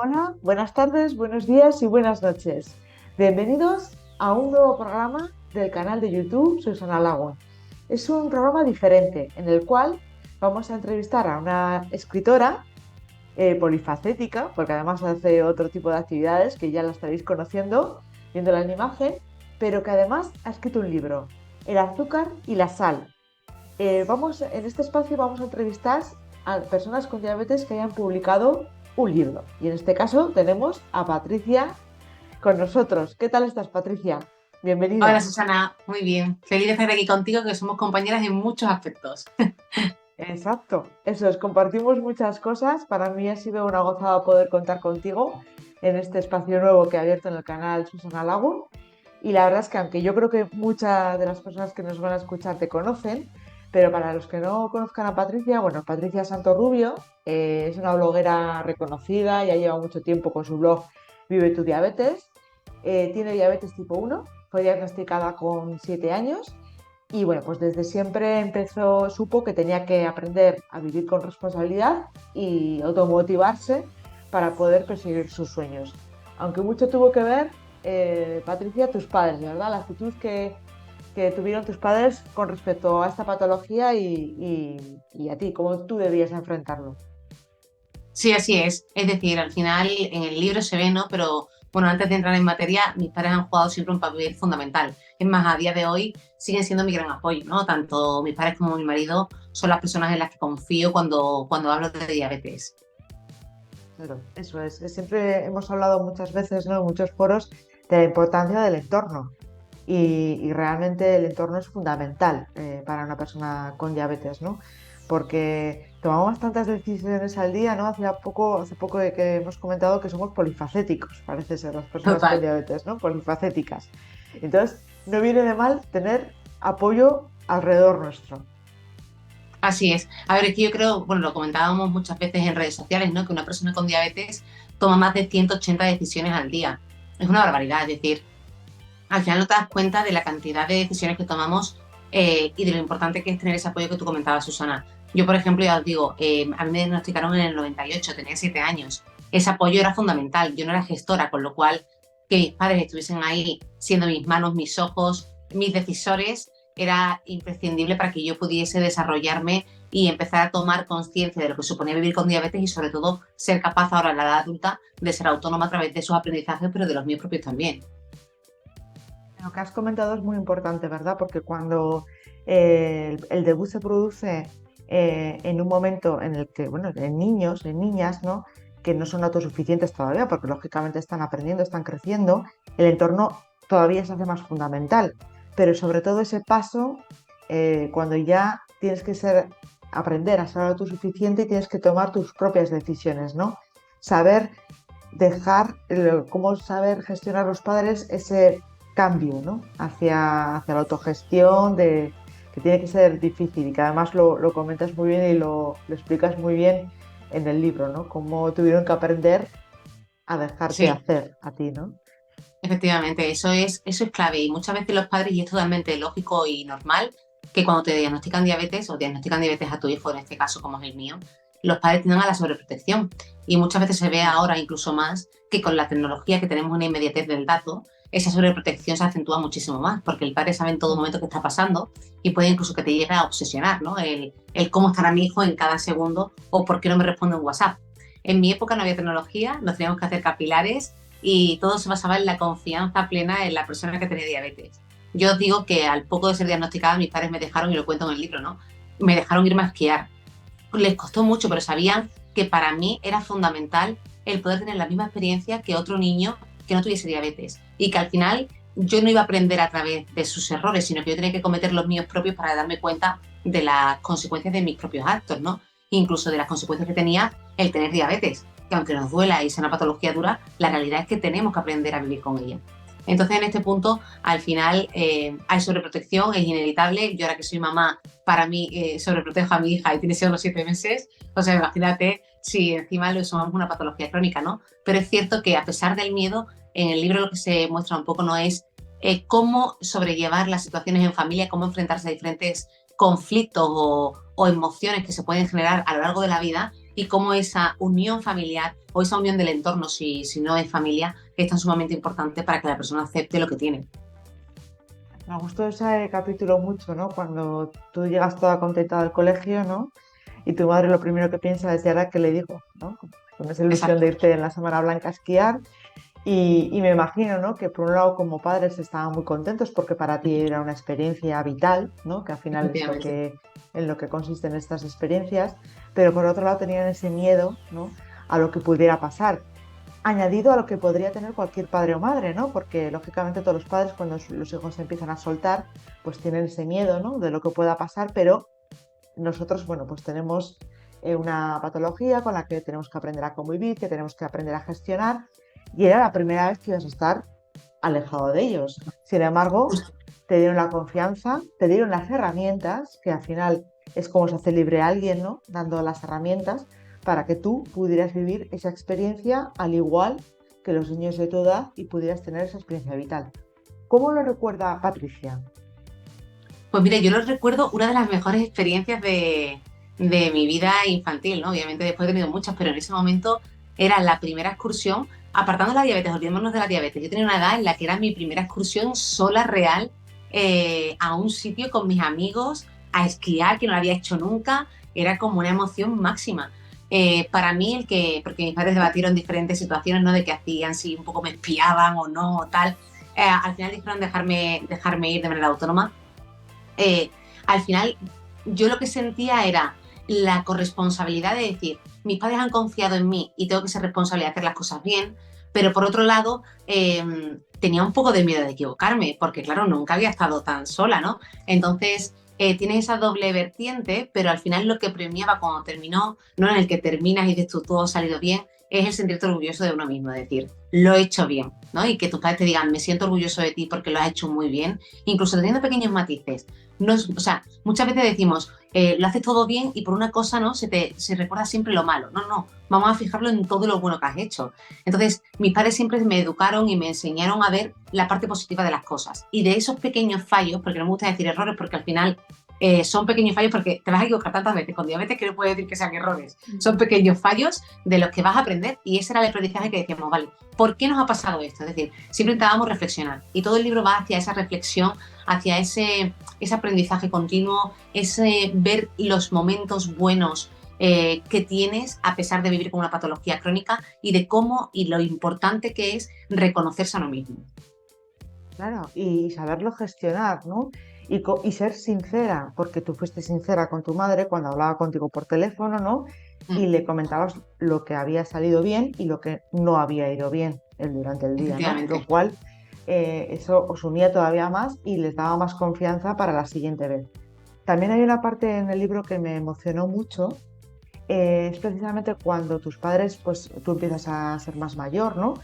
Hola, buenas tardes, buenos días y buenas noches. Bienvenidos a un nuevo programa del canal de YouTube Susana Lagún. Es un programa diferente en el cual vamos a entrevistar a una escritora polifacética, porque además hace otro tipo de actividades que ya la estaréis conociendo viéndola en imagen, pero que además ha escrito un libro, El azúcar y la sal. En este espacio vamos a entrevistar a personas con diabetes que hayan publicado un libro. Y en este caso tenemos a Patricia con nosotros. ¿Qué tal estás, Patricia? Hola Bienvenida. Susana, muy bien. Feliz de estar aquí contigo, que somos compañeras en muchos aspectos. Exacto, eso es, compartimos muchas cosas. Para mí ha sido una gozada poder contar contigo en este espacio nuevo que he abierto en el canal Susana Lago. Y la verdad es que aunque yo creo que muchas de las personas que nos van a escuchar te conocen, pero para los que no conozcan a Patricia, bueno, Patricia Santorrubio es una bloguera reconocida, ya lleva mucho tiempo con su blog Vive tu diabetes. Tiene diabetes tipo 1, fue diagnosticada con 7 años y bueno, pues desde siempre supo que tenía que aprender a vivir con responsabilidad y automotivarse para poder perseguir sus sueños. Aunque mucho tuvo que ver, Patricia, tus padres, ¿verdad? La actitud que tuvieron tus padres con respecto a esta patología y a ti, cómo tú debías enfrentarlo. Sí, así es. Es decir, al final en el libro se ve, ¿no? Pero bueno, antes de entrar en materia, mis padres han jugado siempre un papel fundamental. Es más, a día de hoy siguen siendo mi gran apoyo, ¿no? Tanto mis padres como mi marido son las personas en las que confío cuando hablo de diabetes. Claro, eso es. Siempre hemos hablado muchas veces, ¿no? En muchos foros de la importancia del entorno. Y realmente el entorno es fundamental para una persona con diabetes, ¿no? Porque tomamos tantas decisiones al día, ¿no? Hace poco que hemos comentado que somos polifacéticos, parece ser, las personas con Total. diabetes, ¿no? Polifacéticas. Entonces, no viene de mal tener apoyo alrededor nuestro. Así es. A ver, es que yo creo, bueno, lo comentábamos muchas veces en redes sociales, ¿no? Que una persona con diabetes toma más de 180 decisiones al día. Es una barbaridad, es decir, al final no te das cuenta de la cantidad de decisiones que tomamos y de lo importante que es tener ese apoyo que tú comentabas, Susana. Yo, por ejemplo, ya os digo, a mí me diagnosticaron en el 98, tenía 7 años. Ese apoyo era fundamental. Yo no era gestora, con lo cual que mis padres estuviesen ahí siendo mis manos, mis ojos, mis decisores, era imprescindible para que yo pudiese desarrollarme y empezar a tomar conciencia de lo que suponía vivir con diabetes y sobre todo ser capaz ahora en la edad adulta de ser autónoma a través de esos aprendizajes, pero de los míos propios también. Lo que has comentado es muy importante, ¿verdad? Porque cuando el debut se produce en un momento en el que, bueno, en niños, en niñas, ¿no? Que no son autosuficientes todavía, porque lógicamente están aprendiendo, están creciendo, el entorno todavía se hace más fundamental. Pero sobre todo ese paso, cuando ya tienes que aprender a ser autosuficiente y tienes que tomar tus propias decisiones, ¿no? Saber cómo saber gestionar los padres ese cambio, ¿no? Hacia la autogestión, que tiene que ser difícil y que además lo comentas muy bien y lo explicas muy bien en el libro, ¿no? Cómo tuvieron que aprender a dejarte Sí. hacer a ti, ¿no? Efectivamente, eso es clave y muchas veces los padres, y es totalmente lógico y normal, que cuando te diagnostican diabetes o diagnostican diabetes a tu hijo, en este caso como es el mío, los padres tienden a la sobreprotección y muchas veces se ve Sí, ahora incluso más que con la tecnología que tenemos una inmediatez del dato, esa sobreprotección se acentúa muchísimo más porque el padre sabe en todo momento qué está pasando y puede incluso que te llegue a obsesionar, ¿no? El cómo estará mi hijo en cada segundo o por qué no me responde un WhatsApp. En mi época no había tecnología, nos teníamos que hacer capilares y todo se basaba en la confianza plena en la persona que tenía diabetes. Yo os digo que al poco de ser diagnosticada, mis padres me dejaron, y lo cuento en el libro, ¿no? Me dejaron irme a esquiar. Les costó mucho, pero sabían que para mí era fundamental el poder tener la misma experiencia que otro niño que no tuviese diabetes. Y que al final yo no iba a aprender a través de sus errores, sino que yo tenía que cometer los míos propios para darme cuenta de las consecuencias de mis propios actos, ¿no? Incluso de las consecuencias que tenía el tener diabetes, que aunque nos duela y sea una patología dura, la realidad es que tenemos que aprender a vivir con ella. Entonces, en este punto, al final, hay sobreprotección, es inevitable. Yo ahora que soy mamá, para mí, sobreprotejo a mi hija y tiene solo 7 meses. O sea, imagínate si encima lo sumamos una patología crónica, ¿no? Pero es cierto que a pesar del miedo, en el libro lo que se muestra un poco no es cómo sobrellevar las situaciones en familia, cómo enfrentarse a diferentes conflictos o emociones que se pueden generar a lo largo de la vida y cómo esa unión familiar o esa unión del entorno, si no es familia, es tan sumamente importante para que la persona acepte lo que tiene. Me gustó ese capítulo mucho, ¿no? Cuando tú llegas toda contenta del colegio, ¿no? Y tu madre lo primero que piensa es, ¿y ahora qué le digo? ¿No? Con esa ilusión de Exacto. irte en la Semana Blanca a esquiar. Y me imagino, ¿no? Que por un lado como padres estaban muy contentos porque para ti era una experiencia vital, ¿no? Que al final es Efectivamente. en lo que consisten estas experiencias, pero por otro lado tenían ese miedo, ¿no? A lo que pudiera pasar, añadido a lo que podría tener cualquier padre o madre, ¿no? Porque lógicamente todos los padres cuando los hijos se empiezan a soltar, pues tienen ese miedo, ¿no? De lo que pueda pasar, pero nosotros, bueno, pues tenemos una patología con la que tenemos que aprender a convivir, que tenemos que aprender a gestionar, y era la primera vez que ibas a estar alejado de ellos. Sin embargo, Justo. te dieron la confianza, te dieron las herramientas, que al final es como se hace libre a alguien, ¿no? Dando las herramientas para que tú pudieras vivir esa experiencia al igual que los niños de tu edad y pudieras tener esa experiencia vital. ¿Cómo lo recuerda Patricia? Pues mira, yo lo recuerdo una de las mejores experiencias de mi vida infantil, ¿no? Obviamente después he tenido muchas, pero en ese momento era la primera excursión, apartando la diabetes, olvidémonos de la diabetes. Yo tenía una edad en la que era mi primera excursión sola, real, a un sitio con mis amigos, a esquiar, que no lo había hecho nunca, era como una emoción máxima. Para mí, porque mis padres debatieron diferentes situaciones, ¿no? De qué hacían, si un poco me espiaban o no, o tal. Al final dijeron dejarme ir de manera autónoma. Al final yo lo que sentía era la corresponsabilidad de decir, mis padres han confiado en mí y tengo que ser responsable de hacer las cosas bien, pero por otro lado tenía un poco de miedo de equivocarme, porque claro, nunca había estado tan sola, ¿no? Entonces tienes esa doble vertiente, pero al final lo que premiaba cuando terminó, no en el que terminas y dices tú todo ha salido bien, es el sentirte orgulloso de uno mismo, es decir, lo he hecho bien, ¿no? Y que tus padres te digan, me siento orgulloso de ti porque lo has hecho muy bien, incluso teniendo pequeños matices. No es, o sea, muchas veces decimos, lo haces todo bien y por una cosa no se recuerda siempre lo malo. No, no, vamos a fijarlo en todo lo bueno que has hecho. Entonces, mis padres siempre me educaron y me enseñaron a ver la parte positiva de las cosas. Y de esos pequeños fallos, porque no me gusta decir errores, porque al final son pequeños fallos porque te vas a equivocar tantas veces con diabetes que no puedes decir que sean errores. Son pequeños fallos de los que vas a aprender y ese era el aprendizaje que decíamos, vale, ¿por qué nos ha pasado esto? Es decir, siempre intentábamos reflexionar y todo el libro va hacia esa reflexión, hacia ese aprendizaje continuo, ese ver los momentos buenos que tienes a pesar de vivir con una patología crónica y de cómo y lo importante que es reconocerse a uno mismo. Claro, y saberlo gestionar, ¿no? Y ser sincera, porque tú fuiste sincera con tu madre cuando hablaba contigo por teléfono, ¿no? Y Mm, le comentabas lo que había salido bien y lo que no había ido bien durante el día, ¿no? Lo efectivamente. cual eso os unía todavía más y les daba más confianza para la siguiente vez. También hay una parte en el libro que me emocionó mucho, es precisamente cuando tus padres, pues tú empiezas a ser más mayor, ¿no?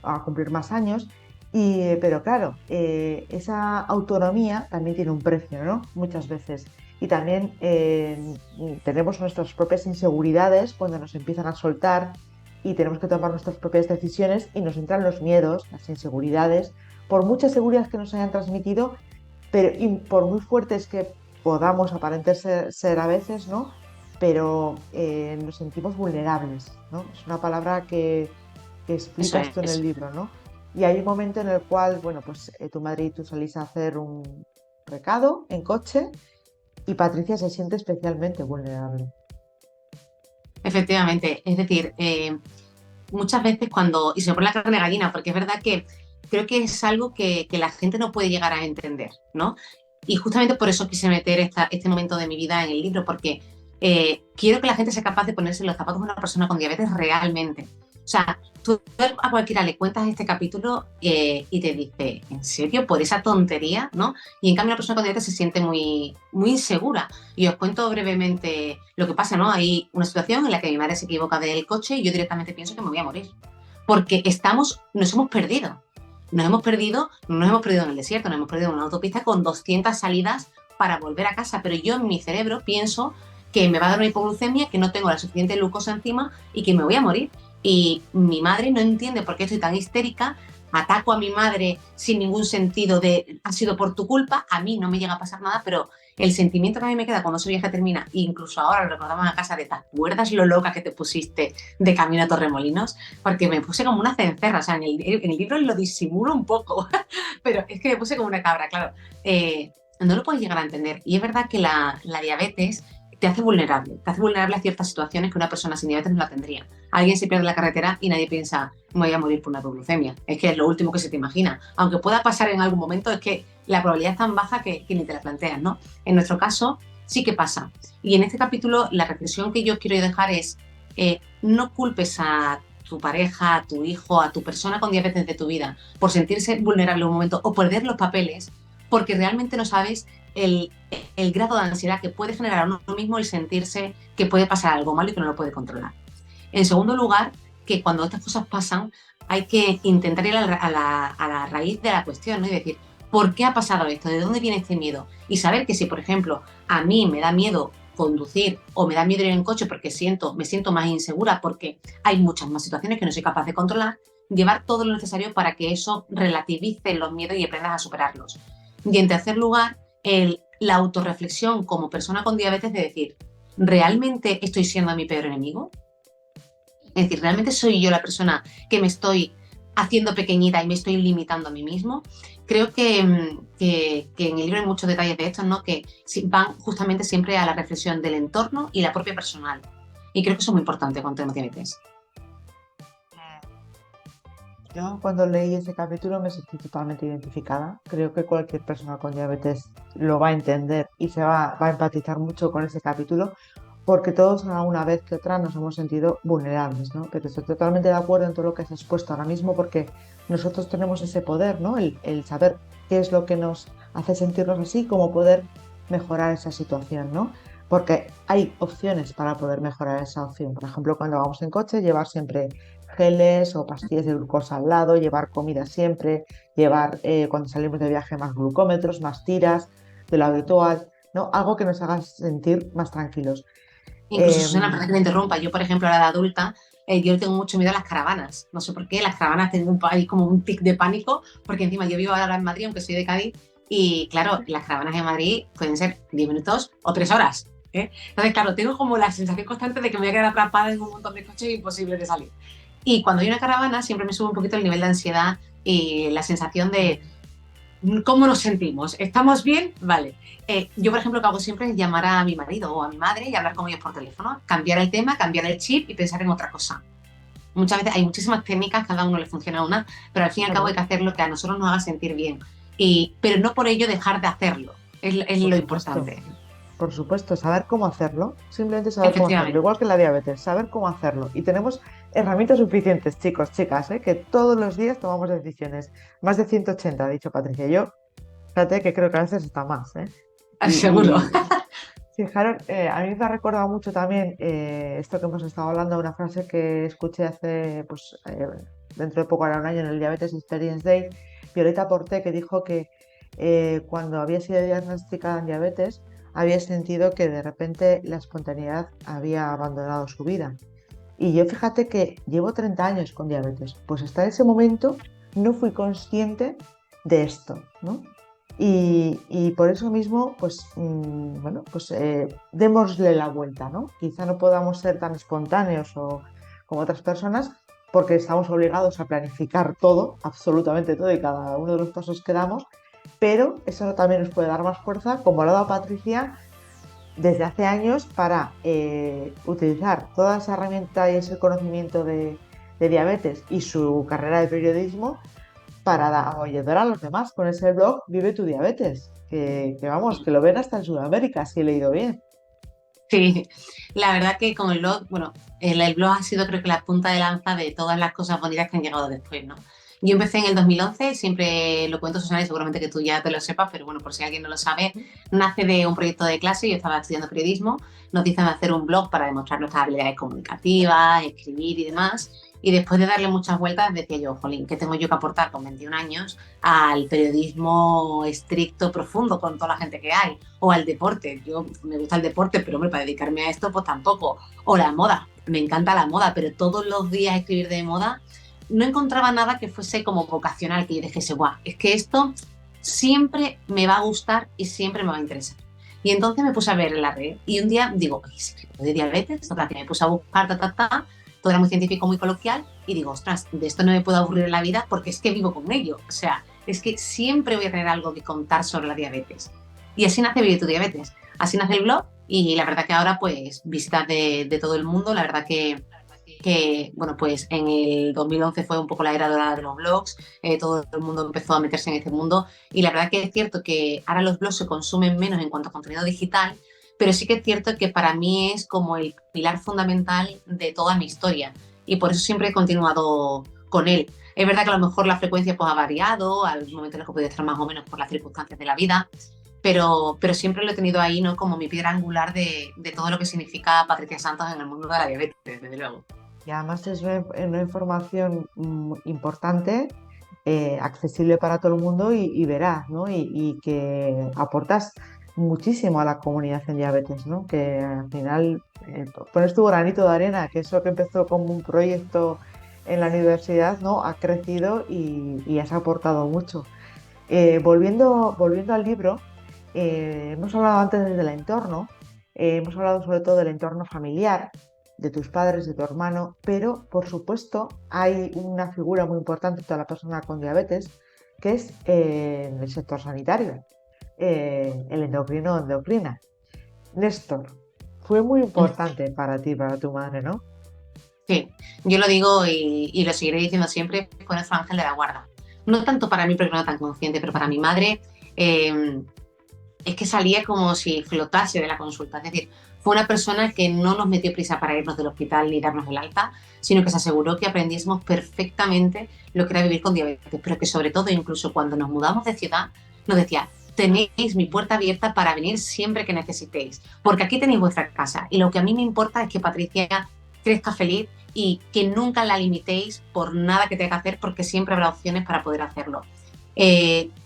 A cumplir más años. Pero claro, esa autonomía también tiene un precio, ¿no? Muchas veces. Y también tenemos nuestras propias inseguridades cuando nos empiezan a soltar y tenemos que tomar nuestras propias decisiones y nos entran los miedos, las inseguridades, por mucha seguridad que nos hayan transmitido, pero y por muy fuertes que podamos aparentar ser a veces, ¿no? Pero nos sentimos vulnerables, ¿no? Es una palabra que Eso explicas tú en el es. libro, ¿no? Y hay un momento en el cual, bueno, pues tu madre y tú salís a hacer un recado en coche y Patricia se siente especialmente vulnerable. Efectivamente. Es decir, muchas veces y se me pone la carne de gallina, porque es verdad que creo que es algo que la gente no puede llegar a entender, ¿no? Y justamente por eso quise meter este momento de mi vida en el libro, porque quiero que la gente sea capaz de ponerse en los zapatos de una persona con diabetes realmente. O sea, tú a cualquiera le cuentas este capítulo y te dice, ¿en serio? ¿Por esa tontería? ¿No? Y en cambio una persona con diabetes se siente muy, muy insegura. Y os cuento brevemente lo que pasa, ¿no? Hay una situación en la que mi madre se equivoca del coche y yo directamente pienso que me voy a morir. Porque nos hemos perdido. No nos hemos perdido en el desierto, nos hemos perdido en una autopista con 200 salidas para volver a casa. Pero yo en mi cerebro pienso que me va a dar una hipoglucemia, que no tengo la suficiente glucosa encima y que me voy a morir. Y mi madre no entiende por qué estoy tan histérica, ataco a mi madre sin ningún sentido de ha sido por tu culpa, a mí no me llega a pasar nada, pero el sentimiento que a mí me queda cuando ese viaje termina, incluso ahora lo recordamos en casa, de ¿te acuerdas lo loca que te pusiste de camino a Torremolinos? Porque me puse como una cencerra, o sea, en el libro lo disimulo un poco, pero es que me puse como una cabra, claro. No lo puedes llegar a entender. Y es verdad que la diabetes te hace vulnerable a ciertas situaciones que una persona sin diabetes no la tendría. Alguien se pierde la carretera y nadie piensa, me voy a morir por una hipoglucemia. Es que es lo último que se te imagina. Aunque pueda pasar en algún momento, es que la probabilidad es tan baja que ni te la planteas, ¿no? En nuestro caso, sí que pasa. Y en este capítulo, la reflexión que yo quiero dejar es, no culpes a tu pareja, a tu hijo, a tu persona con diabetes de tu vida por sentirse vulnerable en un momento o perder los papeles, porque realmente no sabes el grado de ansiedad que puede generar a uno mismo el sentirse que puede pasar algo malo y que no lo puede controlar. En segundo lugar, que cuando estas cosas pasan hay que intentar ir a la raíz de la cuestión, ¿no? Y decir, ¿por qué ha pasado esto? ¿De dónde viene este miedo? Y saber que si, por ejemplo, a mí me da miedo conducir o me da miedo ir en coche porque me siento más insegura porque hay muchas más situaciones que no soy capaz de controlar, llevar todo lo necesario para que eso relativice los miedos y aprendas a superarlos. Y en tercer lugar, la autorreflexión como persona con diabetes de decir, ¿realmente estoy siendo mi peor enemigo? Es decir, ¿realmente soy yo la persona que me estoy haciendo pequeñita y me estoy limitando a mí mismo? Creo que en el libro hay muchos detalles de estos, ¿no? Que van justamente siempre a la reflexión del entorno y la propia personal. Y creo que eso es muy importante cuando tenemos diabetes. Yo cuando leí ese capítulo me sentí totalmente identificada. Creo que cualquier persona con diabetes lo va a entender y va a empatizar mucho con ese capítulo, porque todos a una vez que otra nos hemos sentido vulnerables, ¿no? Pero estoy totalmente de acuerdo en todo lo que has expuesto ahora mismo, porque nosotros tenemos ese poder, ¿no? El saber qué es lo que nos hace sentirnos así, cómo poder mejorar esa situación, ¿no? Porque hay opciones para poder mejorar esa opción. Por ejemplo, cuando vamos en coche, llevar siempre geles o pastillas de glucosa al lado, llevar comida siempre, llevar cuando salimos de viaje más glucómetros, más tiras de lo habitual, ¿no? Algo que nos haga sentir más tranquilos. Incluso, Susana, Em, perdón que me interrumpa, yo, por ejemplo, ahora de adulta, yo tengo mucho miedo a las caravanas. No sé por qué, las caravanas tengo hay como un tic de pánico, porque encima yo vivo ahora en Madrid, aunque soy de Cádiz, y claro, las caravanas en Madrid pueden ser 10 minutos o 3 horas. Entonces, claro, tengo como la sensación constante de que me voy a quedar atrapada en un montón de coches imposible de salir. Y cuando hay una caravana, siempre me sube un poquito el nivel de ansiedad y la sensación de ¿cómo nos sentimos? ¿Estamos bien? Vale. Yo, por ejemplo, lo que hago siempre es llamar a mi marido o a mi madre y hablar con ellos por teléfono, cambiar el tema, cambiar el chip y pensar en otra cosa. Muchas veces hay muchísimas técnicas, cada uno le funciona una, pero al fin y al cabo hay que hacer lo que a nosotros nos haga sentir bien. Pero no por ello dejar de hacerlo. Es por lo supuesto, importante. por supuesto, saber cómo hacerlo, simplemente saber cómo hacerlo, Efectivamente. igual que la diabetes, saber cómo hacerlo. Y tenemos herramientas suficientes, chicos, chicas, ¿eh? Que todos los días tomamos decisiones. Más de 180, ha dicho Patricia. Yo, fíjate que creo que a veces está más, ¿eh? Seguro. Y, fijaros, a mí me ha recordado mucho también esto que hemos estado hablando, una frase que escuché hace, pues, dentro de poco, era un año, en el Diabetes Experience Day, Violeta Porté, que dijo que cuando había sido diagnosticada en diabetes, había sentido que de repente la espontaneidad había abandonado su vida. Y yo fíjate que llevo 30 años con diabetes, pues hasta ese momento no fui consciente de esto, ¿no? Y por eso mismo, pues, bueno, pues démosle la vuelta, ¿no? Quizá no podamos ser tan espontáneos como otras personas, porque estamos obligados a planificar todo, absolutamente todo y cada uno de los pasos que damos, pero eso también nos puede dar más fuerza, como lo ha dado Patricia desde hace años, para utilizar toda esa herramienta y ese conocimiento de diabetes y su carrera de periodismo para ayudar a los demás con ese blog Vive tu Diabetes, que vamos, que lo ven hasta en Sudamérica, si he leído bien. Sí, la verdad que con el blog, bueno, el blog ha sido creo que la punta de lanza de todas las cosas bonitas que han llegado después, ¿no? Yo empecé en el 2011, siempre lo cuento, Susana, y seguramente que tú ya te lo sepas, pero bueno, por si alguien no lo sabe, nace de un proyecto de clase, yo estaba estudiando periodismo, nos dicen hacer un blog para demostrar nuestras habilidades comunicativas, escribir y demás, y después de darle muchas vueltas decía yo, jolín, ¿qué tengo yo que aportar con 21 años al periodismo estricto, profundo, con toda la gente que hay? O al deporte. Yo me gusta el deporte, pero hombre, para dedicarme a esto, pues tampoco. O la moda. Me encanta la moda, pero todos los días escribir de moda no encontraba nada que fuese como vocacional, que yo dijese, guau, es que esto siempre me va a gustar y siempre me va a interesar. Y entonces me puse a ver en la red y un día digo, oye, secreto de diabetes, total, que me puse a buscar, todo era muy científico, muy coloquial, y digo, ostras, de esto no me puedo aburrir en la vida porque es que vivo con ello. O sea, es que siempre voy a tener algo que contar sobre la diabetes. Y así nace Vive tu Diabetes. Así nace el blog y la verdad que ahora pues visitas de todo el mundo. La verdad que, bueno, pues en el 2011 fue un poco la era dorada de los blogs, todo el mundo empezó a meterse en este mundo y la verdad que es cierto que ahora los blogs se consumen menos en cuanto a contenido digital, pero sí que es cierto que para mí es como el pilar fundamental de toda mi historia y por eso siempre he continuado con él. Es verdad que a lo mejor la frecuencia pues, ha variado, hay momentos en los que puede estar más o menos por las circunstancias de la vida, pero siempre lo he tenido ahí, ¿no? Como mi piedra angular de todo lo que significa Patricia Santos en el mundo de la diabetes, desde luego. Y además es una información importante, accesible para todo el mundo y veraz, ¿no? Y que aportas muchísimo a la comunidad en diabetes, ¿no? Que al final pones tu granito de arena, que eso que empezó como un proyecto en la universidad, ¿no? Ha crecido y has aportado mucho. Volviendo al libro, hemos hablado antes del entorno, hemos hablado sobre todo del entorno familiar, de tus padres, de tu hermano, pero por supuesto hay una figura muy importante de la persona con diabetes, que es en el sector sanitario, el endocrino o endocrina. Néstor, fue muy importante para ti, para tu madre, ¿no? Sí, yo lo digo y lo seguiré diciendo siempre, fue nuestro ángel de la guarda. No tanto para mí porque no era tan consciente, pero para mi madre es que salía como si flotase de la consulta. Es decir, fue una persona que no nos metió prisa para irnos del hospital ni darnos el alta, sino que se aseguró que aprendiésemos perfectamente lo que era vivir con diabetes, pero que sobre todo, incluso cuando nos mudamos de ciudad, nos decía, tenéis mi puerta abierta para venir siempre que necesitéis, porque aquí tenéis vuestra casa. Y lo que a mí me importa es que Patricia crezca feliz y que nunca la limitéis por nada que tenga que hacer, porque siempre habrá opciones para poder hacerlo.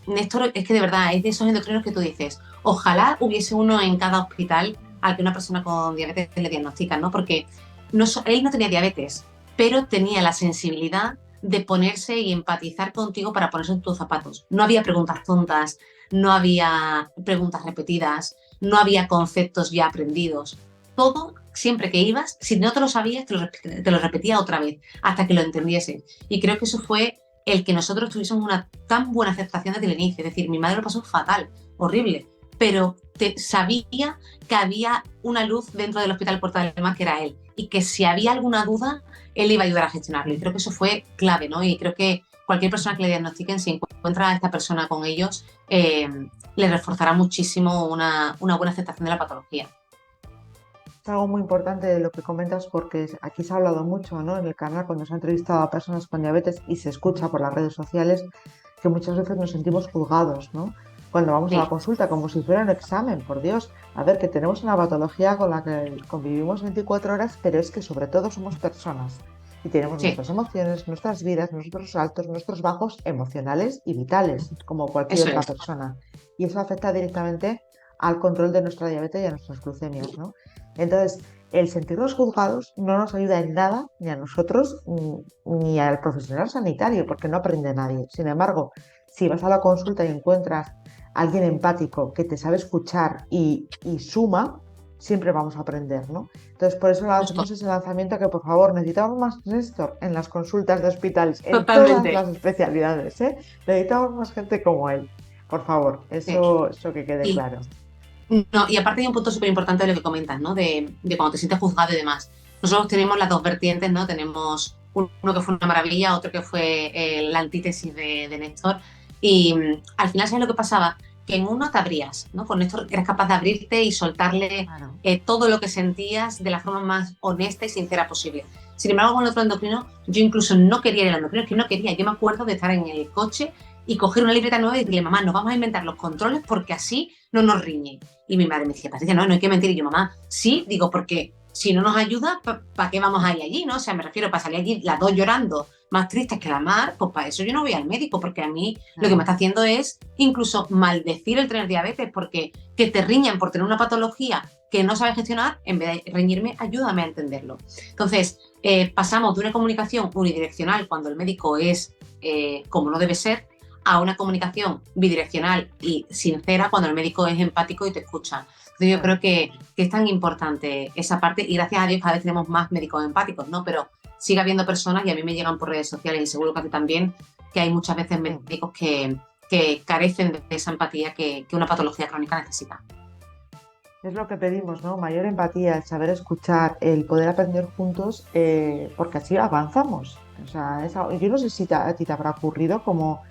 Néstor, es que de verdad es de esos endocrinos que tú dices, ojalá hubiese uno en cada hospital al que una persona con diabetes le diagnostican, ¿no? Porque él no tenía diabetes, pero tenía la sensibilidad de ponerse y empatizar contigo para ponerse en tus zapatos. No había preguntas tontas, no había preguntas repetidas, no había conceptos ya aprendidos. Todo, siempre que ibas, si no te lo sabías, te lo repetía otra vez, hasta que lo entendiese. Y creo que eso fue el que nosotros tuviésemos una tan buena aceptación desde el inicio. Es decir, mi madre lo pasó fatal, horrible, pero sabía que había una luz dentro del Hospital Puerta del Mar, que era él, y que si había alguna duda, él iba a ayudar a gestionarlo. Y creo que eso fue clave, ¿no? Y creo que cualquier persona que le diagnostiquen, si encuentra a esta persona con ellos, le reforzará muchísimo una buena aceptación de la patología. Es algo muy importante de lo que comentas porque aquí se ha hablado mucho, ¿no? En el canal cuando se ha entrevistado a personas con diabetes y se escucha por las redes sociales que muchas veces nos sentimos juzgados, ¿no? Cuando vamos a la Sí, consulta, como si fuera un examen, por Dios. A ver, que tenemos una patología con la que convivimos 24 horas, pero es que sobre todo somos personas y tenemos sí, nuestras emociones, nuestras vidas, nuestros altos, nuestros bajos emocionales y vitales, como cualquier eso otra es. persona. Y eso afecta directamente al control de nuestra diabetes y a nuestras glucemias, ¿no? Entonces, el sentirnos juzgados no nos ayuda en nada, ni a nosotros, ni al profesional sanitario, porque no aprende nadie. Sin embargo, si vas a la consulta y encuentras a alguien empático que te sabe escuchar y suma, siempre vamos a aprender, ¿no? Entonces, por eso Justo, hacemos ese lanzamiento que, por favor, necesitamos más Néstor en las consultas de hospitales, en todas totalmente. las especialidades, ¿eh? Necesitamos más gente como él. Por favor, Sí. eso que quede Y, claro. no, y aparte hay un punto súper importante de lo que comentas, ¿no? De cuando te sientes juzgado y demás. Nosotros tenemos las dos vertientes, ¿no? Tenemos uno que fue una maravilla, otro que fue la antítesis de Néstor. Y al final, ¿sabes lo que pasaba? Que en uno te abrías, ¿no? Con Néstor eras capaz de abrirte y soltarle Claro. todo lo que sentías de la forma más honesta y sincera posible. Sin embargo, con el otro endocrino, yo incluso no quería ir al endocrino, es que no quería. Yo me acuerdo de estar en el coche y coger una libreta nueva y decirle, mamá, nos vamos a inventar los controles porque así no nos riñe. Y mi madre me decía, Patricia, no hay que mentir. Y yo, mamá, sí, digo, porque si no nos ayuda, ¿para qué vamos a ir allí? ¿No? O sea, me refiero, para salir allí las dos llorando, más tristes que la mar, pues para eso yo no voy al médico, porque a mí lo que me Claro. está haciendo es incluso maldecir el tener diabetes, porque que te riñan por tener una patología que no sabes gestionar, en vez de reñirme, ayúdame a entenderlo. Entonces, pasamos de una comunicación unidireccional cuando el médico es como no debe ser, a una comunicación bidireccional y sincera cuando el médico es empático y te escucha. Entonces yo claro. creo que es tan importante esa parte y gracias a Dios cada vez tenemos más médicos empáticos, ¿no? Pero sigue habiendo personas y a mí me llegan por redes sociales y seguro que a ti también, que hay muchas veces Mm. médicos que carecen de esa empatía que una patología crónica necesita. Es lo que pedimos, ¿no? Mayor empatía, el saber escuchar, el poder aprender juntos, porque así avanzamos. O sea, yo no sé si a ti te habrá ocurrido como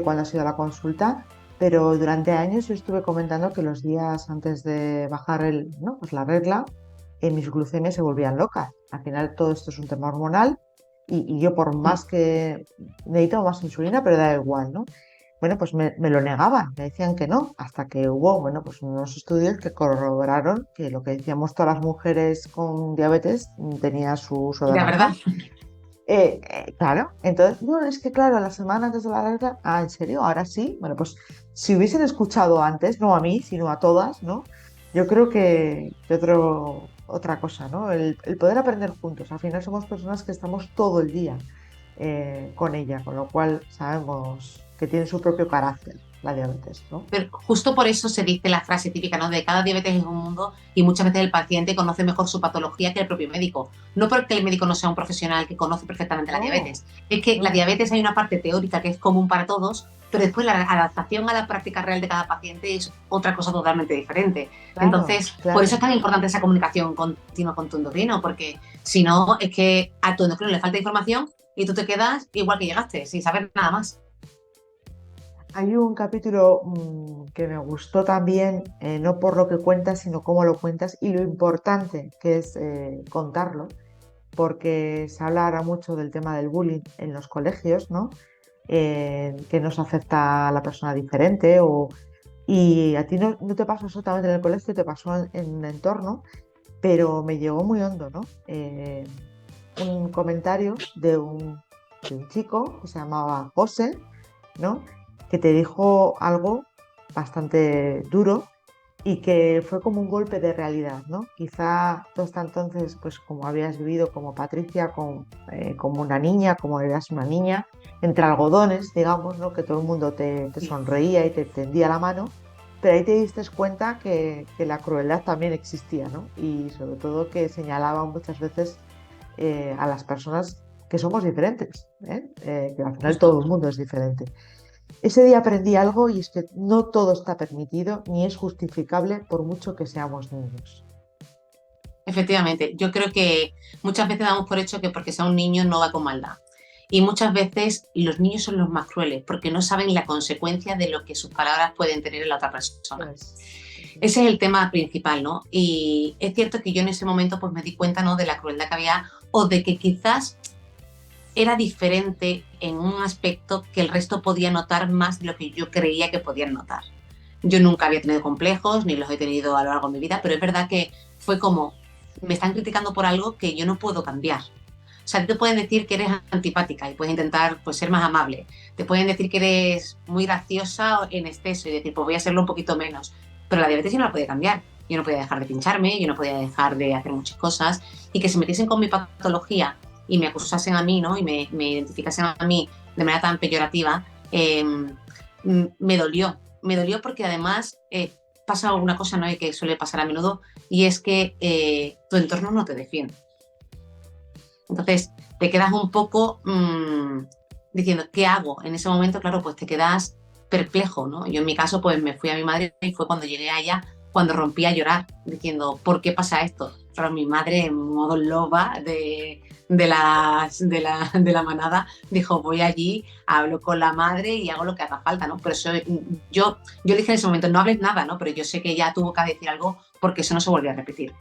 cuando has ido a la consulta, pero durante años yo estuve comentando que los días antes de bajar ¿no? Pues la regla, mis glucemias se volvían locas. Al final todo esto es un tema hormonal y yo por Mm. más que necesito más insulina, pero da igual, ¿no? Bueno, pues me lo negaban, me decían que no, hasta que hubo, bueno, pues unos estudios que corroboraron que lo que decíamos todas las mujeres con diabetes tenía su uso de La verdad, razón. Claro, entonces, no, es que claro, la semana antes de la regla, ¿en serio? Ahora sí. Bueno, pues si hubiesen escuchado antes, no a mí, sino a todas, ¿no? Yo creo que otra cosa, ¿no? El poder aprender juntos. Al final somos personas que estamos todo el día con ella, con lo cual sabemos que tiene su propio carácter, la diabetes, ¿no? pero justo por eso se dice la frase típica, ¿no? De cada diabetes es un mundo y muchas veces el paciente conoce mejor su patología que el propio médico. No porque el médico no sea un profesional que conoce perfectamente la No, diabetes, es que la no, diabetes hay una parte teórica que es común para todos, pero después la adaptación a la práctica real de cada paciente es otra cosa totalmente diferente. claro, Entonces, por eso es claro. tan importante esa comunicación continua con tu endocrino, porque si no, es que a tu endocrino le falta información y tú te quedas igual que llegaste, sin saber nada más. Hay un capítulo que me gustó también, no por lo que cuentas, sino cómo lo cuentas y lo importante que es contarlo, porque se habla ahora mucho del tema del bullying en los colegios, ¿no? Que nos afecta a la persona diferente y a ti no te pasó exactamente en el colegio, te pasó en un entorno, pero me llegó muy hondo, ¿no? Un comentario de un chico que se llamaba José, ¿no? Que te dijo algo bastante duro y que fue como un golpe de realidad, ¿no? Quizá tú hasta entonces, pues como habías vivido como Patricia, como una niña, como eras una niña, entre algodones, digamos, ¿no? Que todo el mundo te sonreía y te tendía la mano, pero ahí te diste cuenta que la crueldad también existía, ¿no? Y sobre todo que señalaba muchas veces a las personas que somos diferentes, ¿eh? Que al final Justo. todo el mundo es diferente. Ese día aprendí algo y es que no todo está permitido ni es justificable por mucho que seamos niños. Efectivamente, yo creo que muchas veces damos por hecho que porque sea un niño no va con maldad. Y muchas veces los niños son los más crueles porque no saben la consecuencia de lo que sus palabras pueden tener en la otra persona. Pues, eso Ese es es. el tema principal, ¿no? Y es cierto que yo en ese momento pues me di cuenta, ¿no? De la crueldad que había o de que quizás era diferente en un aspecto que el resto podía notar más de lo que yo creía que podían notar. Yo nunca había tenido complejos, ni los he tenido a lo largo de mi vida, pero es verdad que fue como, me están criticando por algo que yo no puedo cambiar. O sea, te pueden decir que eres antipática y puedes intentar pues, ser más amable. Te pueden decir que eres muy graciosa en exceso y decir, pues voy a serlo un poquito menos. Pero la diabetes yo no la podía cambiar. Yo no podía dejar de pincharme, yo no podía dejar de hacer muchas cosas. Y que se metiesen con mi patología y me acusasen a mí, ¿no? Y me identificasen a mí de manera tan peyorativa, me dolió. Me dolió porque además pasa una cosa, ¿no? Y que suele pasar a menudo, y es que tu entorno no te defiende. Entonces, te quedas un poco diciendo, ¿qué hago? En ese momento, claro, pues te quedas perplejo, ¿no? Yo en mi caso, pues me fui a mi madre y fue cuando llegué a ella, cuando rompí a llorar, diciendo, ¿por qué pasa esto? Claro, mi madre, en modo loba de la manada, dijo, voy allí, hablo con la madre y hago lo que haga falta, ¿no? Pero eso, yo dije en ese momento, no hables nada, ¿no? Pero yo sé que ella tuvo que decir algo porque eso no se volvió a repetir.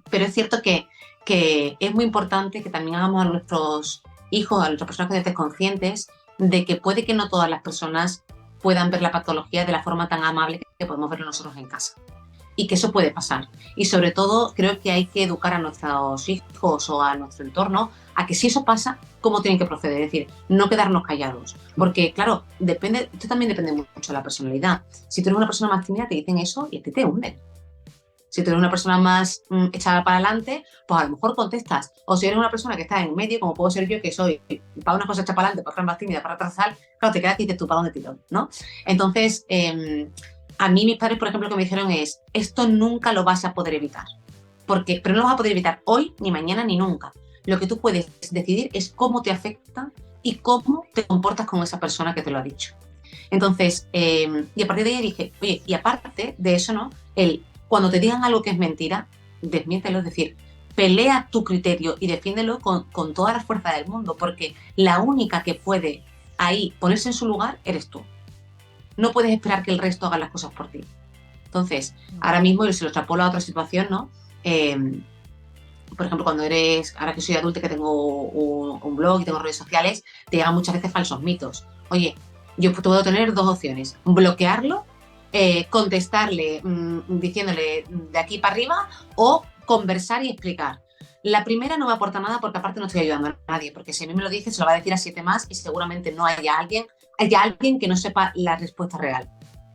Pero es cierto que es muy importante que también hagamos a nuestros hijos, a nuestras personas que conscientes de que puede que no todas las personas puedan ver la patología de la forma tan amable que podemos verlo nosotros en casa. Y que eso puede pasar. Y sobre todo creo que hay que educar a nuestros hijos o a nuestro entorno a que si eso pasa, cómo tienen que proceder. Es decir, no quedarnos callados. Porque claro, esto también depende mucho de la personalidad. Si tú eres una persona más tímida, te dicen eso y a ti te hunden. Si tú eres una persona más echada para adelante, pues a lo mejor contestas. O si eres una persona que está en medio, como puedo ser yo, que soy para una cosa echada para adelante, para otra más tímida, para otra sal, claro, te quedas y dices tú, ¿para dónde tiro? ¿No? Entonces, a mí mis padres, por ejemplo, lo que me dijeron es, esto nunca lo vas a poder evitar. Pero no lo vas a poder evitar hoy, ni mañana, ni nunca. Lo que tú puedes decidir es cómo te afecta y cómo te comportas con esa persona que te lo ha dicho. Entonces, y a partir de ahí dije, oye, y aparte de eso, ¿no? Cuando te digan algo que es mentira, desmiéntelo, es decir, pelea tu criterio y defiéndelo con toda la fuerza del mundo, porque la única que puede ahí ponerse en su lugar eres tú. No puedes esperar que el resto haga las cosas por ti. Entonces, ahora mismo, y se lo extrapolo a otra situación, ¿no? Por ejemplo, ahora que soy adulta, que tengo un blog y tengo redes sociales, te llegan muchas veces falsos mitos. Oye, yo puedo tener dos opciones: bloquearlo, contestarle diciéndole de aquí para arriba, o conversar y explicar. La primera no me aporta nada porque aparte no estoy ayudando a nadie, porque si a mí me lo dice se lo va a decir a 7 más y seguramente no haya alguien que no sepa la respuesta real.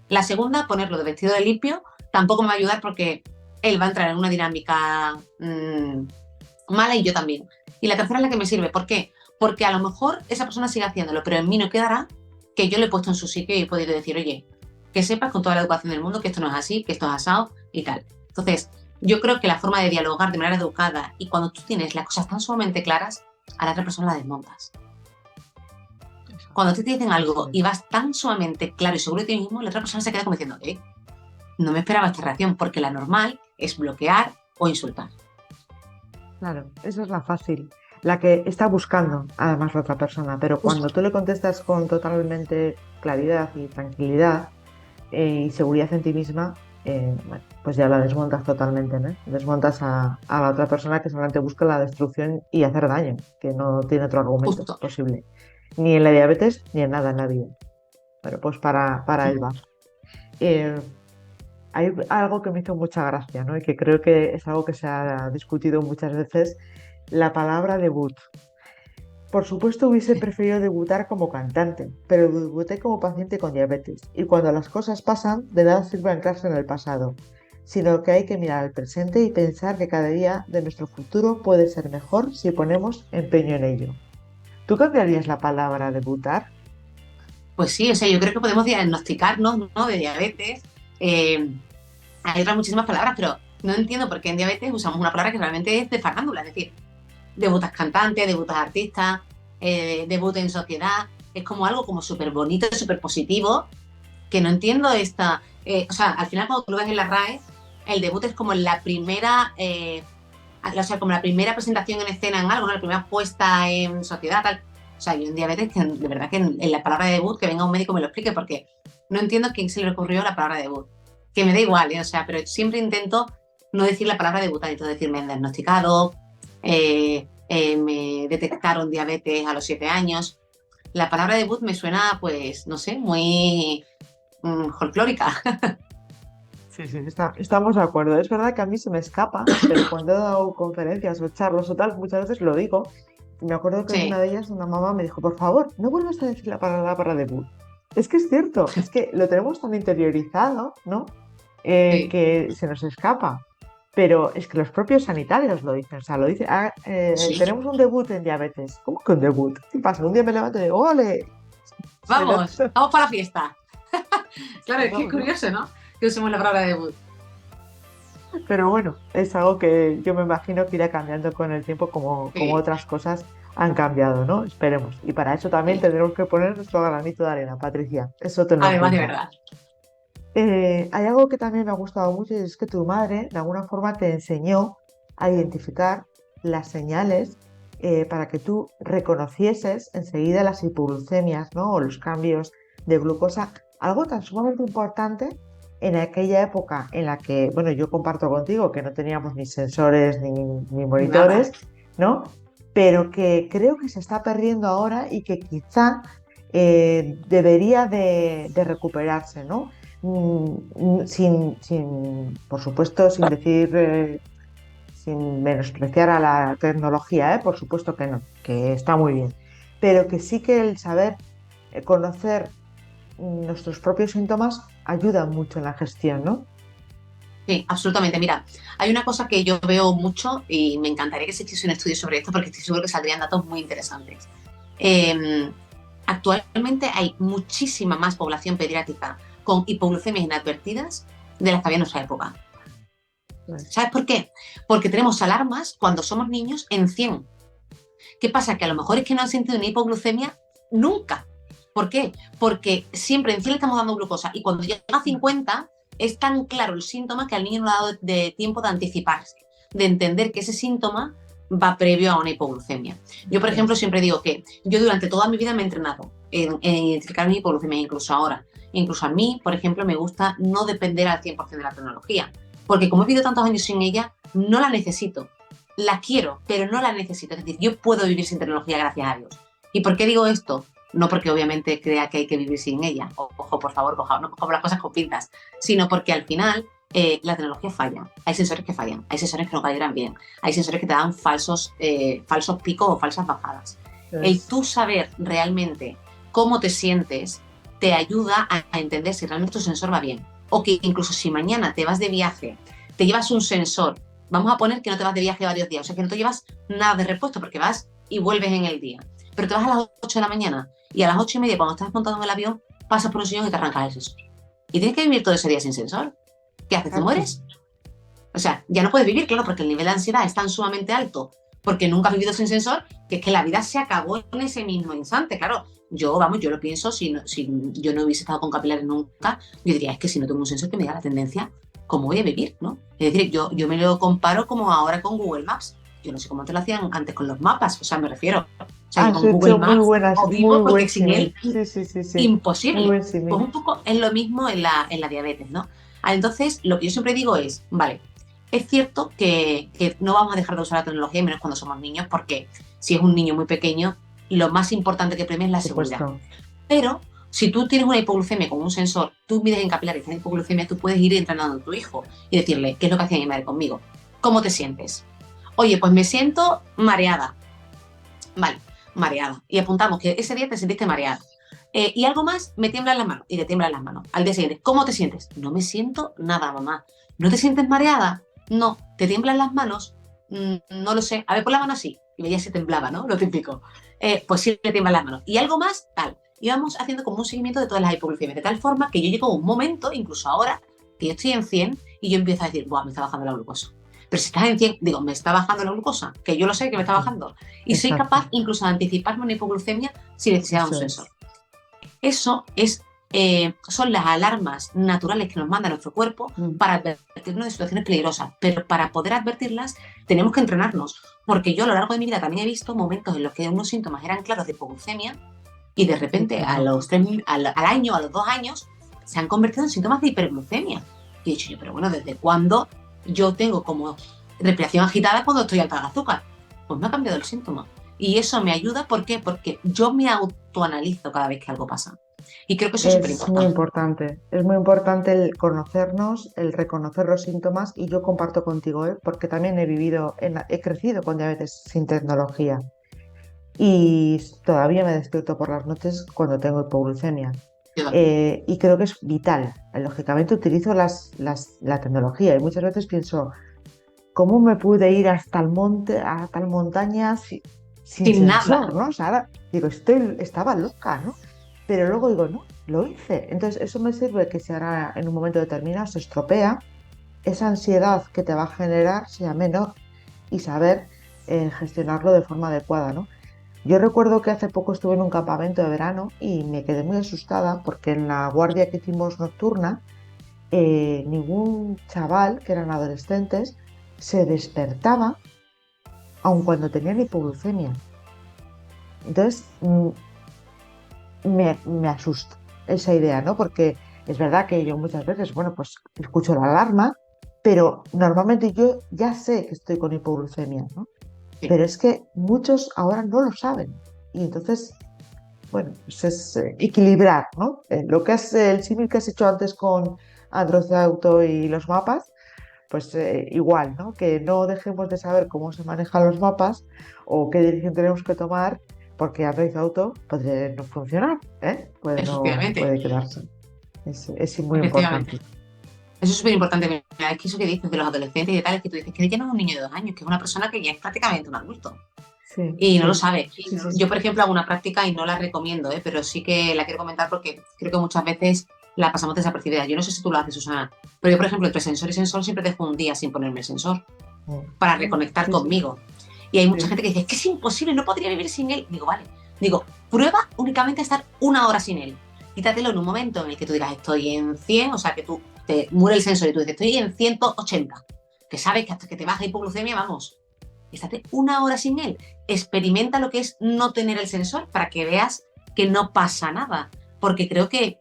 La segunda, ponerlo de vestido de limpio, tampoco me va a ayudar porque él va a entrar en una dinámica mala y yo también. Y la tercera es la que me sirve. ¿Por qué? Porque a lo mejor esa persona sigue haciéndolo, pero en mí no quedará que yo le he puesto en su sitio y he podido decir, oye, que sepas con toda la educación del mundo que esto no es así, que esto es asado y tal. Entonces, yo creo que la forma de dialogar de manera educada y cuando tú tienes las cosas tan sumamente claras, a la otra persona la desmontas. Cuando te dicen algo y vas tan sumamente claro y seguro de ti mismo, la otra persona se queda como diciendo, no me esperaba esta reacción, porque la normal es bloquear o insultar. Claro, esa es la fácil, la que está buscando además la otra persona, pero cuando tú le contestas con totalmente claridad y tranquilidad y seguridad en ti misma, bueno, pues ya la desmontas totalmente, ¿no? Desmontas a la otra persona que solamente busca la destrucción y hacer daño, que no tiene otro argumento Justo. posible, ni en la diabetes ni en nada en la vida. Pero pues para él va. Eh, Hay algo que me hizo mucha gracia, ¿no? Y que creo que es algo que se ha discutido muchas veces, la palabra debut. Por supuesto hubiese preferido debutar como cantante, pero debuté como paciente con diabetes. Y cuando las cosas pasan, de nada sirve anclarse en el pasado, sino que hay que mirar al presente y pensar que cada día de nuestro futuro puede ser mejor si ponemos empeño en ello. ¿Tú cambiarías la palabra debutar? Pues sí, o sea, yo creo que podemos diagnosticarnos, ¿no?, de diabetes. Hay otras muchísimas palabras, pero no entiendo por qué en diabetes usamos una palabra que realmente es de farándula, es decir, debutas cantante, debutas artista, debut en sociedad, es como algo como súper bonito, súper positivo, que no entiendo o sea, al final cuando tú lo ves en la RAE, el debut es como la primera, o sea, como la primera presentación en escena en algo, ¿no? La primera puesta en sociedad, tal. O sea, yo en diabetes, que de verdad que en la palabra de debut, que venga un médico y me lo explique, porque no entiendo a quién se le ocurrió la palabra debut. Que me da igual, o sea, pero siempre intento no decir la palabra debutar, intento decir me han diagnosticado, me detectaron diabetes a los 7 años. La palabra debut me suena, pues, no sé, muy folclórica. Sí, sí, estamos de acuerdo. Es verdad que a mí se me escapa, pero cuando he dado conferencias o charlas o tal, muchas veces lo digo. Y me acuerdo que en una Sí, de ellas una mamá me dijo, por favor, no vuelvas a decir la palabra para debut. Es que es cierto, es que lo tenemos tan interiorizado, ¿no? sí, Que se nos escapa. Pero es que los propios sanitarios lo dicen. O sea, lo dicen, sí. tenemos un debut en diabetes. ¿Cómo que un debut? ¿Qué pasa? Un día me levanto y digo, ¡ole! Se lo- Vamos para la fiesta. Claro, es que es Vamos, ¿no? curioso, ¿no? Que usemos la palabra debut. Pero bueno, es algo que yo me imagino que irá cambiando con el tiempo como Sí, otras cosas han cambiado, ¿no? Esperemos. Y para eso también sí. tendremos que poner nuestro granito de arena, Patricia. Eso tenlo en Además, de cuenta. verdad. Hay algo que también me ha gustado mucho y es que tu madre de alguna forma te enseñó a identificar las señales para que tú reconocieses enseguida las hipoglucemias, ¿no? O los cambios de glucosa, algo tan sumamente importante en aquella época en la que, bueno, yo comparto contigo que no teníamos ni sensores ni Nada. monitores, ¿no? Pero que creo que se está perdiendo ahora y que quizá debería de recuperarse, ¿no? Por supuesto, sin decir, sin menospreciar a la tecnología, por supuesto que no, que está muy bien, pero que sí que el saber conocer nuestros propios síntomas ayuda mucho en la gestión, ¿no? Sí, absolutamente. Mira, hay una cosa que yo veo mucho y me encantaría que se hiciese un estudio sobre esto porque estoy seguro que saldrían datos muy interesantes. Eh, Actualmente hay muchísima más población pediátrica con hipoglucemias inadvertidas de las que había en nuestra época. ¿Sabes por qué? Porque tenemos alarmas cuando somos niños en 100. ¿Qué pasa? Que a lo mejor es que no han sentido una hipoglucemia nunca. ¿Por qué? Porque siempre en 100 le estamos dando glucosa y cuando llega a 50 es tan claro el síntoma que al niño no le ha dado de tiempo de anticiparse, de entender que ese síntoma va previo a una hipoglucemia. Yo, por ejemplo, siempre digo que yo durante toda mi vida me he entrenado en identificar mi hipoglucemia, incluso ahora. Incluso a mí, por ejemplo, me gusta no depender al 100% de la tecnología, porque como he vivido tantos años sin ella, no la necesito. La quiero, pero no la necesito. Es decir, yo puedo vivir sin tecnología, gracias a Dios. ¿Y por qué digo esto? No porque obviamente crea que hay que vivir sin ella. Ojo, por favor, no cojamos las cosas con pinzas. Sino porque al final la tecnología falla. Hay sensores que fallan, hay sensores que no calibran bien, hay sensores que te dan falsos picos o falsas bajadas. El tú saber realmente cómo te sientes te ayuda a entender si realmente tu sensor va bien. O que incluso si mañana te vas de viaje, te llevas un sensor, vamos a poner que no te vas de viaje varios días, o sea que no te llevas nada de repuesto porque vas y vuelves en el día, pero te vas a las 8 de la mañana y a las 8:30 cuando estás montado en el avión pasas por un sillón y te arrancas el sensor. Y tienes que vivir todo ese día sin sensor. ¿Qué haces? ¿Te mueres? O sea, ya no puedes vivir, claro, porque el nivel de ansiedad es tan sumamente alto porque nunca has vivido sin sensor, que es que la vida se acabó en ese mismo instante. Claro, yo lo pienso, si yo no hubiese estado con capilares nunca, yo diría, es que si no tengo un sensor que me diga la tendencia, ¿cómo voy a vivir? ¿No? Es decir, yo me lo comparo como ahora con Google Maps. Yo no sé cómo te lo hacían antes con los mapas, o sea, me refiero. O sea, yo con Google Maps no vivo porque sin él, imposible. Pues un poco es lo mismo en la diabetes, ¿no? Entonces, lo que yo siempre digo es, vale, es cierto que no vamos a dejar de usar la tecnología, y menos cuando somos niños, porque si es un niño muy pequeño, lo más importante que premia es la seguridad. Pero si tú tienes una hipoglucemia con un sensor, tú mides en capilares una hipoglucemia, tú puedes ir entrenando a tu hijo y decirle, ¿qué es lo que hacía mi madre conmigo? ¿Cómo te sientes? Oye, pues me siento mareada. Vale, mareada. Y apuntamos que ese día te sentiste mareada. Y algo más, me tiemblan las manos. Y te tiemblan las manos. Al día siguiente, ¿cómo te sientes? No me siento nada, mamá. ¿No te sientes mareada? No. ¿Te tiemblan las manos? No lo sé. A ver, pon la mano así. Y veía si temblaba, ¿no? Lo típico. Pues sí, le tiemblan las manos. Y algo más, tal. Íbamos haciendo como un seguimiento de todas las hipoglucemias. De tal forma que yo llego a un momento, incluso ahora, que yo estoy en 100 y yo empiezo a decir, ¡buah, me está bajando la glucosa! Pero si estás en 100, digo, me está bajando la glucosa, que yo lo sé que me está bajando. Y soy capaz incluso de anticiparme una hipoglucemia sin necesidad de un sensor. Eso son las alarmas naturales que nos manda nuestro cuerpo para advertirnos de situaciones peligrosas. Pero para poder advertirlas tenemos que entrenarnos. Porque yo a lo largo de mi vida también he visto momentos en los que unos síntomas eran claros de hipoglucemia y de repente al año, a los 2 años, se han convertido en síntomas de hiperglucemia. Y he dicho yo, pero bueno, ¿desde cuándo yo tengo como respiración agitada cuando estoy alta de azúcar? Pues me ha cambiado el síntoma. Y eso me ayuda, ¿por qué? Porque yo me autoanalizo cada vez que algo pasa. Y creo que eso es súper importante. Muy importante. Es muy importante el conocernos, el reconocer los síntomas, y yo comparto contigo, porque también he crecido con diabetes sin tecnología y todavía me despierto por las noches cuando tengo hipoglucemia. Y creo que es vital. Lógicamente utilizo la tecnología y muchas veces pienso, ¿cómo me pude ir hasta el monte, a tal montaña sin sensor, nada, ¿no? O sea, ahora digo, estaba loca, ¿no? Pero luego digo, no, lo hice. Entonces eso me sirve que si ahora en un momento determinado se estropea, esa ansiedad que te va a generar sea menor y saber gestionarlo de forma adecuada, ¿no? Yo recuerdo que hace poco estuve en un campamento de verano y me quedé muy asustada porque en la guardia que hicimos nocturna, ningún chaval, que eran adolescentes, se despertaba aun cuando tenían hipoglucemia. Entonces me asusta esa idea, ¿no? Porque es verdad que yo muchas veces, bueno, pues escucho la alarma, pero normalmente yo ya sé que estoy con hipoglucemia, ¿no? Sí. Pero es que muchos ahora no lo saben. Y entonces, bueno, pues es equilibrar, ¿no? Lo que es el símil que has hecho antes con Android Auto y los mapas, pues igual, ¿no? Que no dejemos de saber cómo se manejan los mapas o qué dirección tenemos que tomar, porque Android Auto puede no funcionar, puede quedarse. Es muy importante. Eso es súper importante. Es que eso que dices de los adolescentes y de tal, es que tú dices que ya no es un niño de 2 años, que es una persona que ya es prácticamente un adulto. Sí, y no lo sabe. Yo, por ejemplo, hago una práctica y no la recomiendo, pero sí que la quiero comentar porque creo que muchas veces la pasamos desapercibida. Yo no sé si tú lo haces, Susana, pero yo, por ejemplo, entre sensor y sensor siempre dejo un día sin ponerme el sensor para reconectar Sí, sí, conmigo. Y hay mucha sí. gente que dice, es que es imposible, no podría vivir sin él. Digo, vale. Digo, prueba únicamente a estar una hora sin él. Quítatelo en un momento en el que tú digas, estoy en 100, o sea, que tú te muere el sensor y tú dices, estoy en 180, que sabes que hasta que te baja hipoglucemia, vamos. Estate una hora sin él. Experimenta lo que es no tener el sensor para que veas que no pasa nada. Porque creo que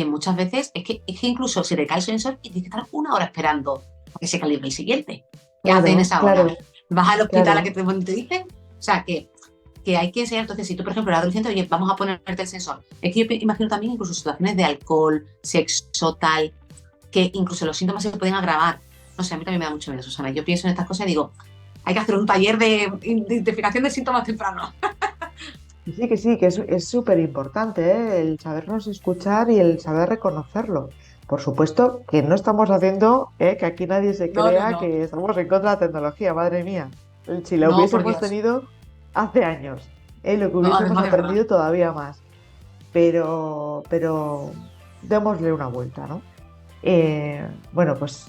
muchas veces es que incluso se te cae el sensor y tienes que estar una hora esperando a que se calibre el siguiente. ¿Qué haces en Claro, esa hora? claro, ¿Vas al hospital a que claro. te dicen? O sea, que hay que enseñar. Entonces, si tú, por ejemplo, eres adolescente, oye, vamos a ponerte el sensor. Es que yo imagino también incluso situaciones de alcohol, sexo, tal, que incluso los síntomas se pueden agravar. No sé, a mí también me da mucho miedo, Susana. Yo pienso en estas cosas y digo, hay que hacer un taller de identificación de síntomas tempranos. Que sí, que es súper importante, ¿eh? El sabernos escuchar y el saber reconocerlo. Por supuesto que no estamos haciendo, que aquí nadie se No, no, crea no. que estamos en contra de la tecnología, madre mía. Si la No, por hubiésemos Dios. tenido hace años, lo que No, hubiésemos además de verdad. aprendido todavía más. Pero démosle una vuelta, ¿no? Bueno, pues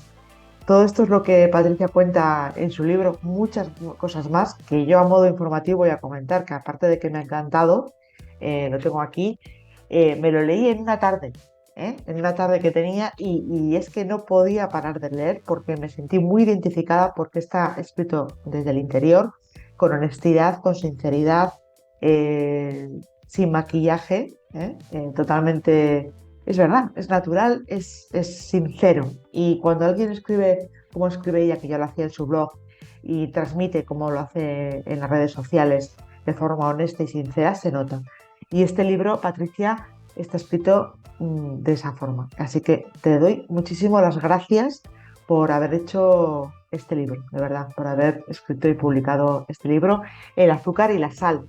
todo esto es lo que Patricia cuenta en su libro, muchas cosas más que yo a modo informativo voy a comentar, que aparte de que me ha encantado, lo tengo aquí, me lo leí en una tarde, en una tarde que tenía y es que no podía parar de leer porque me sentí muy identificada porque está escrito desde el interior, con honestidad, con sinceridad, eh, sin maquillaje, totalmente es verdad, es natural, es sincero. Y cuando alguien escribe como escribe ella, que ya lo hacía en su blog, y transmite como lo hace en las redes sociales de forma honesta y sincera, se nota. Y este libro, Patricia, está escrito de esa forma. Así que te doy muchísimas las gracias por haber hecho este libro, de verdad, por haber escrito y publicado este libro, El azúcar y la sal,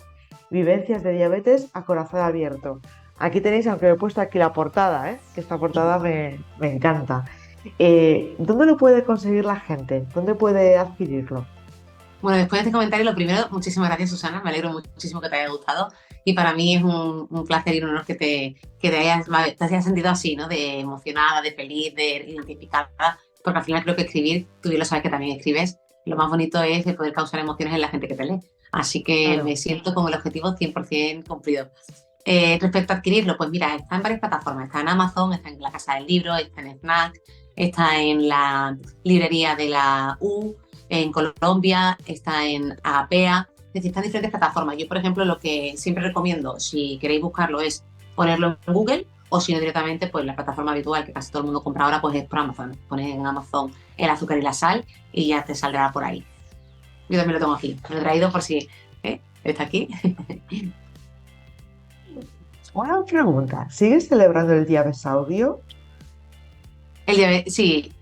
vivencias de diabetes a corazón abierto. Aquí tenéis, aunque he puesto aquí la portada, que esta portada me encanta. ¿Dónde lo puede conseguir la gente? ¿Dónde puede adquirirlo? Bueno, después de este comentario, lo primero, muchísimas gracias, Susana. Me alegro muchísimo que te haya gustado. Y para mí es un placer y un honor te hayas sentido así, ¿no? De emocionada, de feliz, de identificada. Porque al final creo que escribir, tú bien lo sabes que también escribes, lo más bonito es el poder causar emociones en la gente que te lee. Así que me Claro. siento con el objetivo 100% cumplido. Respecto a adquirirlo, pues mira, está en varias plataformas. Está en Amazon, está en la Casa del Libro, está en Snack, está en la librería de la U, en Colombia, está en Apea. Es decir, están en diferentes plataformas. Yo, por ejemplo, lo que siempre recomiendo, si queréis buscarlo, es ponerlo en Google o si no directamente, pues la plataforma habitual que casi todo el mundo compra ahora, pues es por Amazon. Pones en Amazon el azúcar y la sal y ya te saldrá por ahí. Yo también lo tengo aquí. Me lo he traído por si está aquí. Una pregunta. ¿Sigues celebrando el Día Besaudio? El día, sí,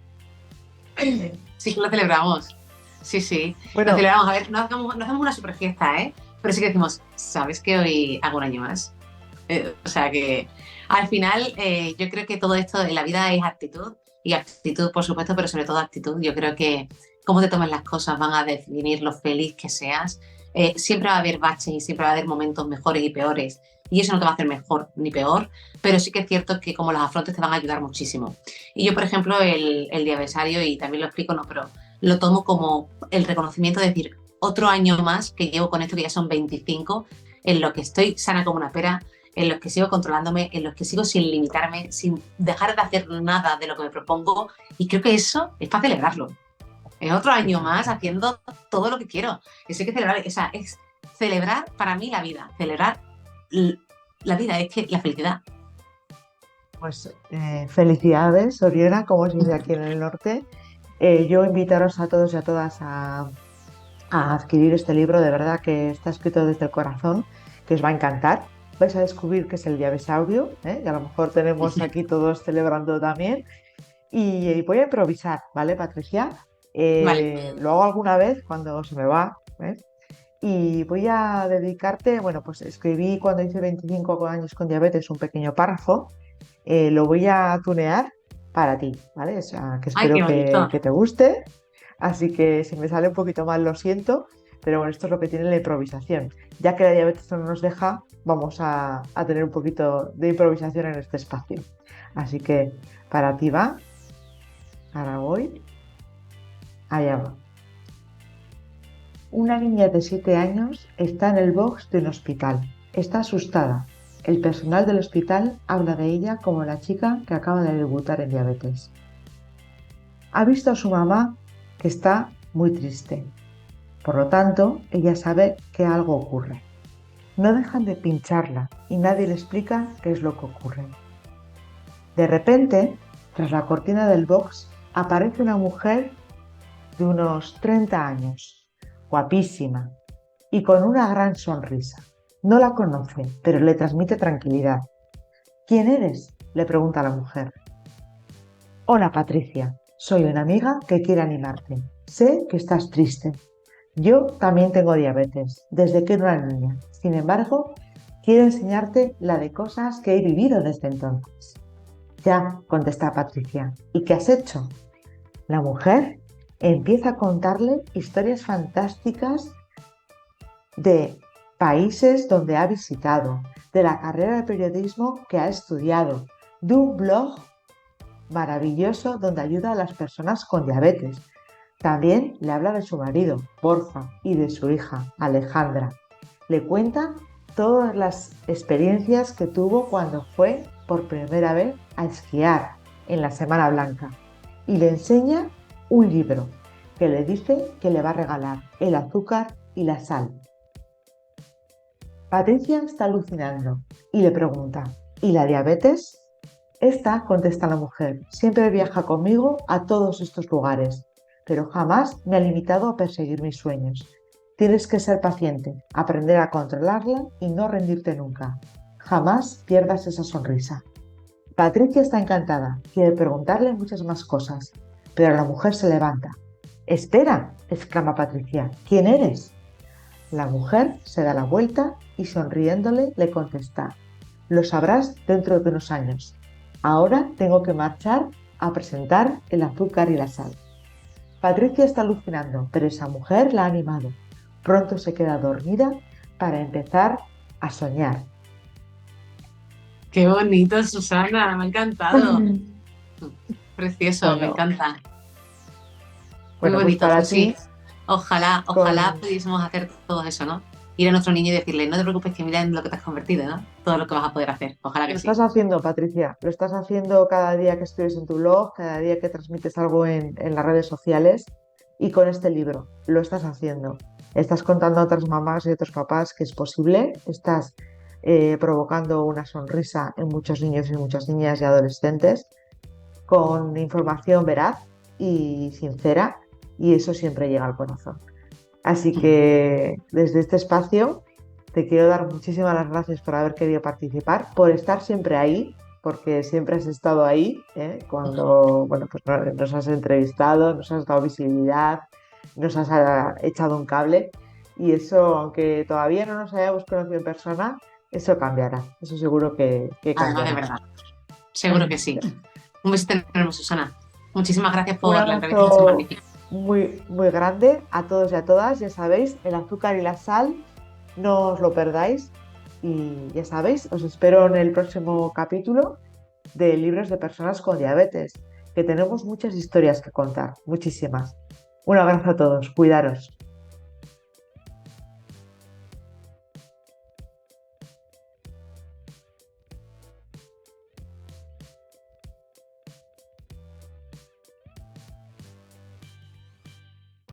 sí que lo celebramos. Sí, sí, lo Bueno, celebramos. A ver, no hacemos una super fiesta, ¿eh? Pero sí que decimos, ¿sabes que hoy hago un año más? O sea que al final yo creo que todo esto en la vida es actitud y actitud por supuesto, pero sobre todo actitud. Yo creo que cómo te tomes las cosas van a definir lo feliz que seas. Siempre va a haber baches y siempre va a haber momentos mejores y peores y eso no te va a hacer mejor ni peor, pero sí que es cierto que como los afrontes te van a ayudar muchísimo. Y yo, por ejemplo, el aniversario, y también lo explico, no, pero lo tomo como el reconocimiento de decir, otro año más que llevo con esto, que ya son 25, en lo que estoy sana como una pera, en los que sigo controlándome, en los que sigo sin limitarme, sin dejar de hacer nada de lo que me propongo. Y creo que eso es para celebrarlo. Es otro año más exacto. haciendo todo lo que quiero. Eso hay que celebrar. O sea, es celebrar para mí la vida. Celebrar la vida, es que la felicidad. Pues felicidades, Oriana, como se dice aquí en el norte. Yo invitaros a todos y a todas a adquirir este libro, de verdad que está escrito desde el corazón, que os va a encantar. Vais a descubrir que es el Diabesaurio, y a lo mejor tenemos aquí todos celebrando también. Y voy a improvisar, ¿vale, Patricia? Vale. Lo hago alguna vez cuando se me va, ¿eh? Y voy a dedicarte, bueno, pues escribí cuando hice 25 años con diabetes un pequeño párrafo, lo voy a tunear para ti, ¿vale? O sea, que Ay, espero qué bonito. que te guste. Así que si me sale un poquito mal, lo siento, Pero bueno, esto es lo que tiene la improvisación. Ya que la diabetes no nos deja, vamos a tener un poquito de improvisación en este espacio. Así que para ti va, ahora voy, allá va. Una niña de 7 años está en el box de un hospital. Está asustada. El personal del hospital habla de ella como la chica que acaba de debutar en diabetes. Ha visto a su mamá que está muy triste. Por lo tanto, ella sabe que algo ocurre. No dejan de pincharla y nadie le explica qué es lo que ocurre. De repente, tras la cortina del box, aparece una mujer de unos 30 años, guapísima y con una gran sonrisa. No la conoce, pero le transmite tranquilidad. ¿Quién eres?, le pregunta la mujer. Hola, Patricia, soy una amiga que quiere animarte. Sé que estás triste. Yo también tengo diabetes, desde que era una niña. Sin embargo, quiero enseñarte la de cosas que he vivido desde entonces. Ya, contesta Patricia. ¿Y qué has hecho? La mujer empieza a contarle historias fantásticas de países donde ha visitado, de la carrera de periodismo que ha estudiado, de un blog maravilloso donde ayuda a las personas con diabetes. También le habla de su marido, Borja, y de su hija, Alejandra. Le cuenta todas las experiencias que tuvo cuando fue por primera vez a esquiar en la Semana Blanca y le enseña un libro que le dice que le va a regalar, El azúcar y la sal. Patricia está alucinando y le pregunta, ¿y la diabetes? Esta, contesta la mujer, siempre viaja conmigo a todos estos lugares, pero jamás me ha limitado a perseguir mis sueños. Tienes que ser paciente, aprender a controlarla y no rendirte nunca. Jamás pierdas esa sonrisa. Patricia está encantada, quiere preguntarle muchas más cosas, pero la mujer se levanta. ¡Espera!, exclama Patricia, ¿quién eres? La mujer se da la vuelta y sonriéndole le contesta, lo sabrás dentro de unos años. Ahora tengo que marchar a presentar El azúcar y la sal. Patricia está alucinando, pero esa mujer la ha animado. Pronto se queda dormida para empezar a soñar. Qué bonito, Susana, me ha encantado. Precioso, me Bueno, encanta. Muy bueno, pues bonito, para pues sí. ti, Ojalá con... pudiésemos hacer todo eso, ¿no? Ir a nuestro niño y decirle, no te preocupes que mira en lo que te has convertido, ¿no? Todo lo que vas a poder hacer. Ojalá Lo que estás sí. haciendo, Patricia, lo estás haciendo cada día que escribes en tu blog, cada día que transmites algo en las redes sociales y con este libro lo estás haciendo. Estás contando a otras mamás y otros papás que es posible, estás provocando una sonrisa en muchos niños y muchas niñas y adolescentes con información veraz y sincera y eso siempre llega al corazón. Así que desde este espacio te quiero dar muchísimas las gracias por haber querido participar, por estar siempre ahí, porque siempre has estado ahí, ¿eh? Cuando bueno, pues nos has entrevistado, nos has dado visibilidad, nos has echado un cable y eso, aunque todavía no nos hayamos conocido en persona, eso cambiará, eso seguro que Además, de cambiará. verdad. Seguro que sí. Un besito enorme, Susana. Muchísimas gracias Un por la entrevista, ha sido abrazo magnífica. muy, muy grande a todos y a todas. Ya sabéis, el azúcar y la sal, no os lo perdáis. Y ya sabéis, os espero en el próximo capítulo de Libros de Personas con Diabetes, que tenemos muchas historias que contar, muchísimas. Un abrazo a todos, cuidaros.